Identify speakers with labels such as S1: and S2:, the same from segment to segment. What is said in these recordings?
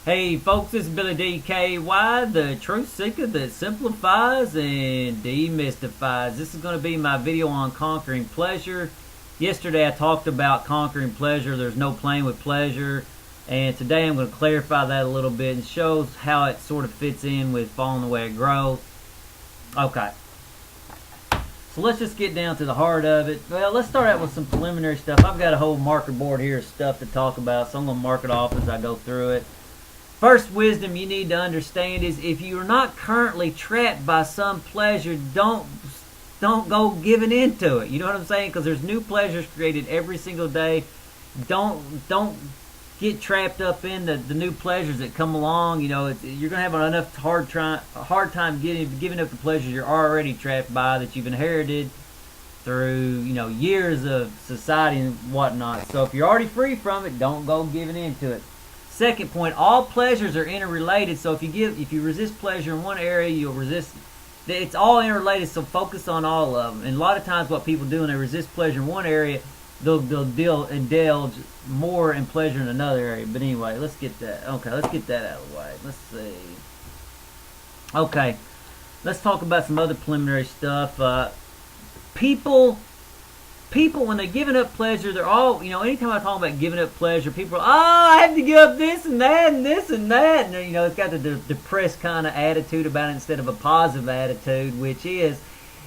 S1: Hey folks, this is Billy DKY, the truth seeker that simplifies and demystifies. This is going to be my video on conquering pleasure. Yesterday I talked about conquering pleasure. There's no playing with pleasure. And today I'm going to clarify that a little bit and show how it sort of fits in with following the way it grows. Okay. So let's just get down to the heart of it. Well, let's start out with some preliminary stuff. I've got a whole marker board here of stuff to talk about, so I'm going to mark it off as I go through it. First wisdom you need to understand is if you are not currently trapped by some pleasure, don't go giving into it. You know what I'm saying? Because there's new pleasures created every single day. Don't get trapped up in the new pleasures that come along. You know, you're gonna have enough hard time giving up the pleasures you're already trapped by that you've inherited through years of society and whatnot. So if you're already free from it, don't go giving into it. Second point, all pleasures are interrelated. So if you resist pleasure in one area, you'll resist. It's all interrelated. So focus on all of them. And a lot of times, what people do when they resist pleasure in one area, they'll indulge more in pleasure in another area. But anyway, let's get that. Okay, let's get that out of the way. Let's see. Okay, let's talk about some other preliminary stuff. People when they're giving up pleasure, they're all, anytime I talk about giving up pleasure, people are, I have to give up this and that and this and that. And, it's got the depressed kind of attitude about it instead of a positive attitude, which is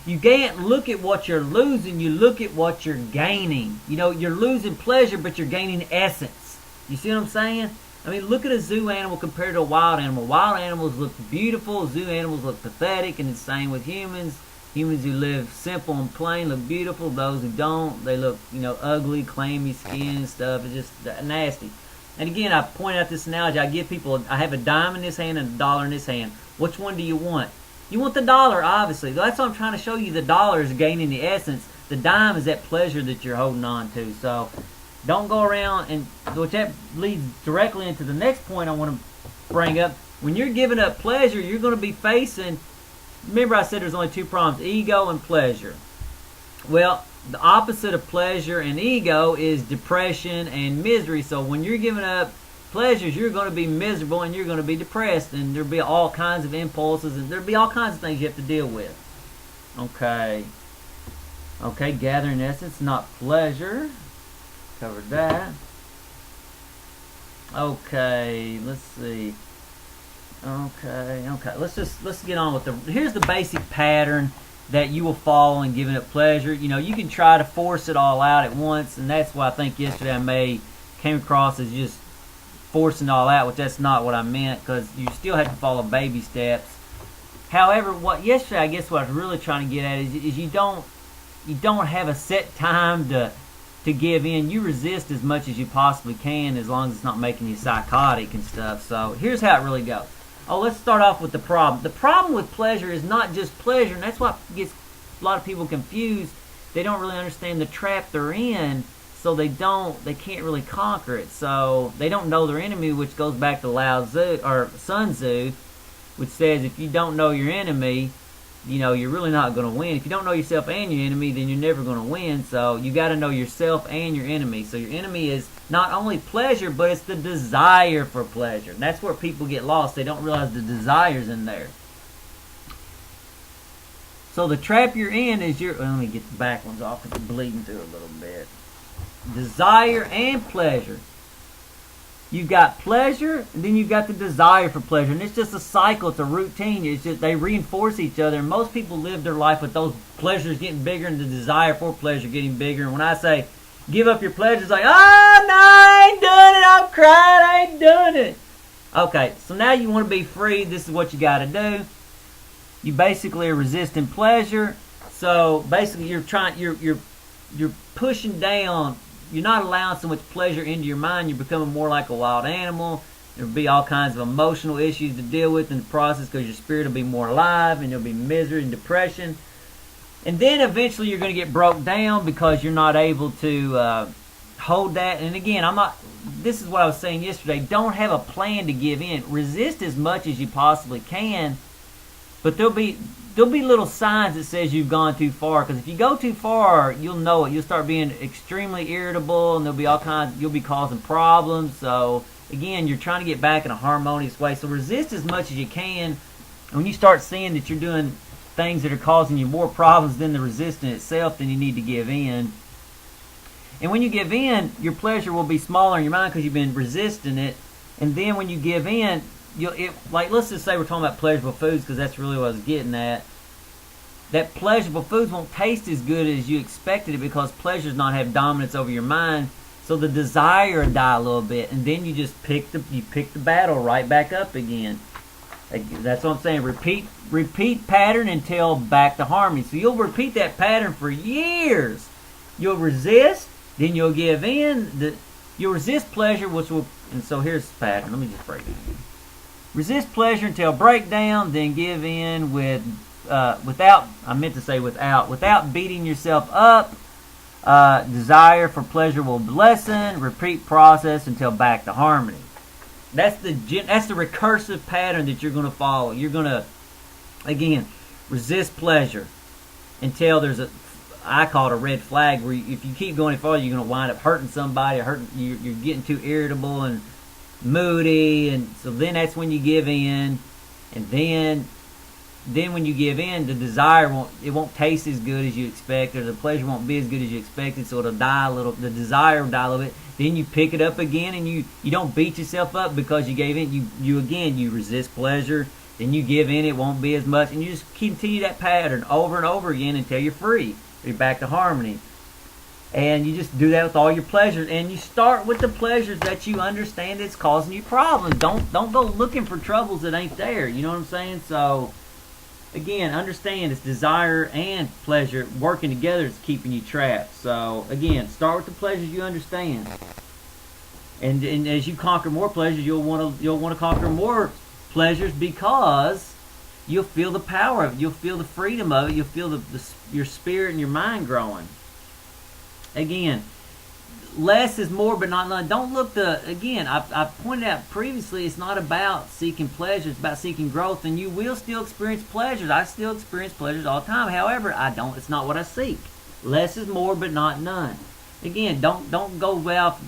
S1: you can't look at what you're losing, you look at what you're gaining. You're losing pleasure, but you're gaining essence. You see what I'm saying? I mean, look at a zoo animal compared to a wild animal. Wild animals look beautiful, zoo animals look pathetic, and the same with humans. Humans who live simple and plain look beautiful. Those who don't, they look, ugly, clammy skin and stuff. It's just nasty. And again, I point out this analogy. I give people, I have a dime in this hand and a dollar in this hand. Which one do you want? You want the dollar, obviously. That's what I'm trying to show you. The dollar is gaining the essence. The dime is that pleasure that you're holding on to. So don't go around, and which that leads directly into the next point I want to bring up. When you're giving up pleasure, you're going to be facing, remember I said there's only two problems, ego and pleasure. Well, the opposite of pleasure and ego is depression and misery. So when you're giving up pleasures, you're going to be miserable and you're going to be depressed, and there'll be all kinds of impulses and there'll be all kinds of things you have to deal with. Okay, gathering essence, not pleasure. Covered that. Okay, let's see. Okay. Let's get on with here's the basic pattern that you will follow in giving up pleasure. You can try to force it all out at once, and that's why I think yesterday I came across as just forcing it all out, which that's not what I meant, because you still have to follow baby steps. However, yesterday I guess what I was really trying to get at is you don't have a set time to give in. You resist as much as you possibly can, as long as it's not making you psychotic and stuff. So here's how it really goes. Let's start off with the problem. The problem with pleasure is not just pleasure, and that's what gets a lot of people confused. They don't really understand the trap they're in, so they can't really conquer it. So they don't know their enemy, which goes back to Lao Tzu, or Sun Tzu, which says if you don't know your enemy, you're really not going to win. If you don't know yourself and your enemy, then you're never going to win. So you got to know yourself and your enemy. So your enemy is not only pleasure, but it's the desire for pleasure. And that's where people get lost. They don't realize the desire's in there. So the trap you're in is let me get the back ones off. It's bleeding through a little bit. Desire and pleasure. You've got pleasure, and then you've got the desire for pleasure. And it's just a cycle. It's a routine. It's just they reinforce each other. And most people live their life with those pleasures getting bigger and the desire for pleasure getting bigger. And when I say give up your pleasure, it's like, no, I ain't doing it. I'm crying. I ain't doing it. Okay, so now you want to be free. This is what you got to do. You basically are resisting pleasure. So basically, you're pushing down. You're not allowing so much pleasure into your mind. You're becoming more like a wild animal. There'll be all kinds of emotional issues to deal with in the process, because your spirit will be more alive, and there'll be misery and depression. And then eventually you're going to get broke down because you're not able to hold that. And again, this is what I was saying yesterday. Don't have a plan to give in. Resist as much as you possibly can, but there'll be little signs that says you've gone too far. Because if you go too far, you'll know it. You'll start being extremely irritable, and there'll be all kinds. You'll be causing problems. So again, you're trying to get back in a harmonious way. So resist as much as you can. And when you start seeing that you're doing things that are causing you more problems than the resistance itself, then you need to give in. And when you give in, your pleasure will be smaller in your mind because you've been resisting it. And then when you give in, like, let's just say we're talking about pleasurable foods, because that's really what I was getting at. That pleasurable foods won't taste as good as you expected it because pleasure does not have dominance over your mind. So the desire will die a little bit, and then you just pick the battle right back up again. That's what I'm saying. Repeat pattern until back to harmony. So you'll repeat that pattern for years. You'll resist, then you'll give in. You'll resist pleasure, which will. And so here's the pattern. Let me just break it down. Resist pleasure until breakdown, then give in without beating yourself up. Desire for pleasure will lessen. Repeat process until back to harmony. That's the recursive pattern that you're going to follow. You're going to, again, resist pleasure until there's I call it a red flag, where if you keep going forward, you're going to wind up hurting somebody, you're getting too irritable and moody, and so then that's when you give in. And then when you give in, the desire won't taste as good as you expected, or the pleasure won't be as good as you expected, so it'll die a little. The desire will die a little bit. Then you pick it up again, and you don't beat yourself up because you gave in. You resist pleasure, then you give in. It won't be as much, and you just continue that pattern over and over again until you're free. You're back to harmony. And you just do that with all your pleasures, and you start with the pleasures that you understand that's causing you problems. Don't go looking for troubles that ain't there. You know what I'm saying? So again, understand it's desire and pleasure working together is keeping you trapped. So again, start with the pleasures you understand, and as you conquer more pleasures, you'll want to conquer more pleasures, because you'll feel the power of it. You'll feel the freedom of it. You'll feel your spirit and your mind growing. Again, less is more, but not none. Don't look again, I've pointed out previously, it's not about seeking pleasure, it's about seeking growth, and you will still experience pleasures. I still experience pleasures all the time. However, it's not what I seek. Less is more, but not none. Again, don't go out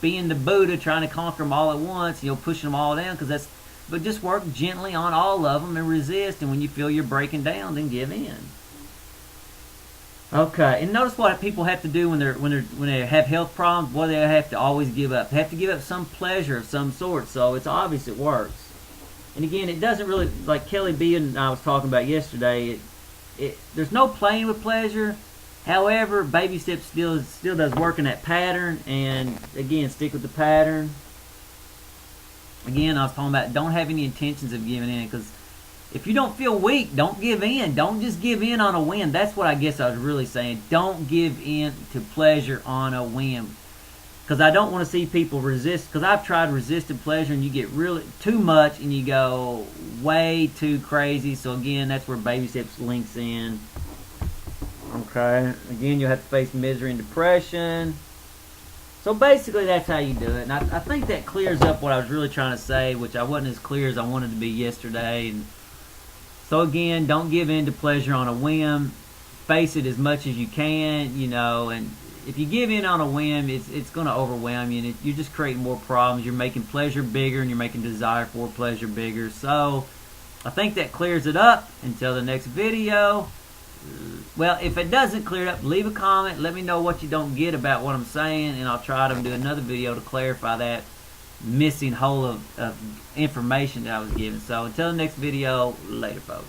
S1: being the Buddha trying to conquer them all at once, pushing them all down, but just work gently on all of them and resist, and when you feel you're breaking down, then give in. Okay, and notice what people have to do when they have health problems. What they have to always give up. They have to give up some pleasure of some sort. So it's obvious it works. And again, it doesn't really, like Kelly B and I was talking about yesterday. There's no playing with pleasure. However, baby steps still does work in that pattern. And again, stick with the pattern. Again, I was talking about don't have any intentions of giving in, because if you don't feel weak, don't give in. Don't just give in on a whim. That's what I guess I was really saying. Don't give in to pleasure on a whim. Because I don't want to see people resist. Because I've tried resisting pleasure, and you get really too much, and you go way too crazy. So again, that's where baby steps links in. Okay. Again, you'll have to face misery and depression. So basically, that's how you do it. And I think that clears up what I was really trying to say, which I wasn't as clear as I wanted to be yesterday. And so again, don't give in to pleasure on a whim. Face it as much as you can, and if you give in on a whim, it's going to overwhelm you, and you're just creating more problems. You're making pleasure bigger, and you're making desire for pleasure bigger. So I think that clears it up. Until the next video. Well, if it doesn't clear it up, leave a comment. Let me know what you don't get about what I'm saying, and I'll try to do another video to clarify that missing hole of information that I was given. So until the next video, later folks.